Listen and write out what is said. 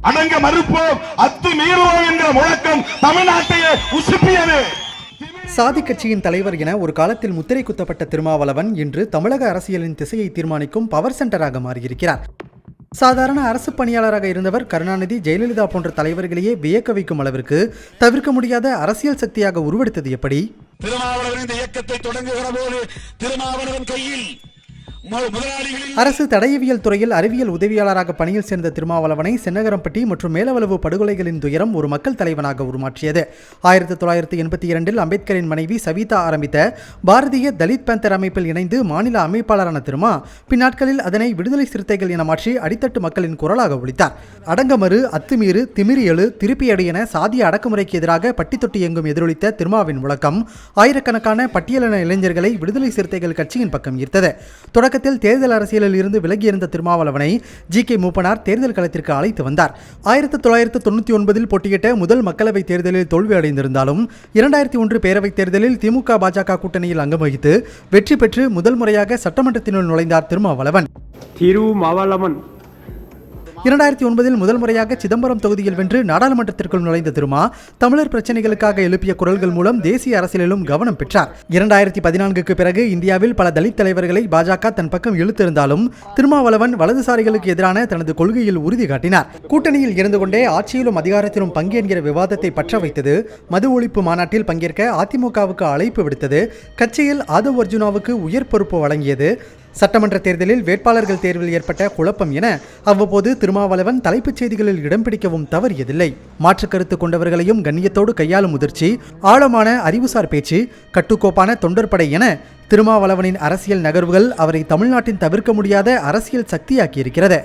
அடங்க மறுப்போம், அத்துமீறுவோம் என்ற முழக்கம் தமிழ்நாட்டையே உசுப்பியது. சாதி கட்சியின் தலைவர் என ஒரு காலத்தில் முத்திரை குத்தப்பட்ட திருமாவளவன் இன்று தமிழக அரசியலின் திசையை தீர்மானிக்கும் பவர் சென்டராக மாறியிருக்கிறார். சாதாரண அரசு பணியாளராக இருந்தவர் கருணாநிதி, ஜெயலலிதா போன்ற தலைவர்களையே வியக்க வைக்கும் அளவிற்கு தவிர்க்க முடியாத அரசியல் சக்தியாக உருவெடுத்தது எப்படி? திருமாவளவன் இந்த இயக்கத்தை தொடங்குகிற போது திருமாவளவன் கையில் அரசு தடயவியல் துறையில் அறிவியல் உதவியாளராக பணியில் சேர்ந்த திருமாவளவனை சென்னகரம்பட்டி மற்றும் மேலவளவு படுகொலைகளின் துயரம் ஒரு மக்கள் தலைவனாக உருமாற்றியது. 1982 அம்பேத்கரின் மனைவி சவிதா ஆரம்பித்த பாரதிய தலித் பேந்தர் அமைப்பில் இணைந்து மாநில அமைப்பாளரான திருமா பின்னாட்களில் அதனை விடுதலை சிறுத்தைகள் என மாற்றி அடித்தட்டு மக்களின் குரலாக ஒலித்தார். அடங்கமறு, அத்துமீறு, திமிரியழு, திருப்பியடி என சாதிய அடக்குமுறைக்கு எதிராக பட்டி தொட்டி எங்கும் எதிரொலித்த திருமாவின் முழக்கம் ஆயிரக்கணக்கான பட்டியலின இளைஞர்களை விடுதலை சிறுத்தைகள் கட்சியின் பக்கம் ஈர்த்தது. தொடக்கத்தில் தேர்தல் அரசியலில் இருந்து விலகியிருந்த திருமாவளவனை ஜி.கே. மூப்பனார் தேர்தல் களத்திற்கு அழைத்து வந்தார். 1999 போட்டியிட்ட முதல் மக்களவைத் தேர்தலில் தோல்வி அடைந்திருந்தாலும் 2001 பேரவைத் தேர்தலில் திமுக பாஜக கூட்டணியில் அங்கம் வகித்து வெற்றி பெற்று முதல் முறையாக சட்டமன்றத்தினுள் நுழைந்தார் திருமாவளவன். 2009 முதல் முறையாக சிதம்பரம் தொகுதியில் வென்று நாடாளுமன்றத்திற்குள் நுழைந்த திருமா தமிழர் பிரச்சனைகளுக்காக எழுப்பிய குரல்கள் மூலம் தேசிய அரசியலிலும் கவனம் பெற்றார். 2014க்கு பிறகு இந்தியாவில் பல தலித் தலைவர்களை பாஜக தன் பக்கம் இழுத்திருந்தாலும் திருமாவளவன் வலதுசாரிகளுக்கு எதிரான தனது கொள்கையில் உறுதி காட்டினார். கூட்டணியில் இருந்து கொண்டே ஆட்சியிலும் அதிகாரத்திலும் பங்கு என்கிற விவாதத்தை பற்ற வைத்தது, மது ஒழிப்பு மாநாட்டில் பங்கேற்க அதிமுகவுக்கு அழைப்பு விடுத்தது, கட்சியில் ஆதவ் அர்ஜுனாவுக்கு உயர் பொறுப்பு வழங்கியது, சட்டமன்ற தேர்தலில் வேட்பாளர்கள் தேர்வில் ஏற்பட்ட குழப்பம் என அவ்வப்போது திருமாவளவன் தலைப்புச் செய்திகளில் இடம் பிடிக்கவும் தவறியதில்லை. மாற்றுக் கருத்து கொண்டவர்களையும் கண்ணியத்தோடு கையாளும் முதிர்ச்சி, ஆழமான அறிவுசார் பேச்சு, கட்டுக்கோப்பான தொண்டர்படை என திருமாவளவனின் அரசியல் நகர்வுகள் அவரை தமிழ்நாட்டின் தவிர்க்க முடியாத அரசியல் சக்தியாக்கியிருக்கிறது.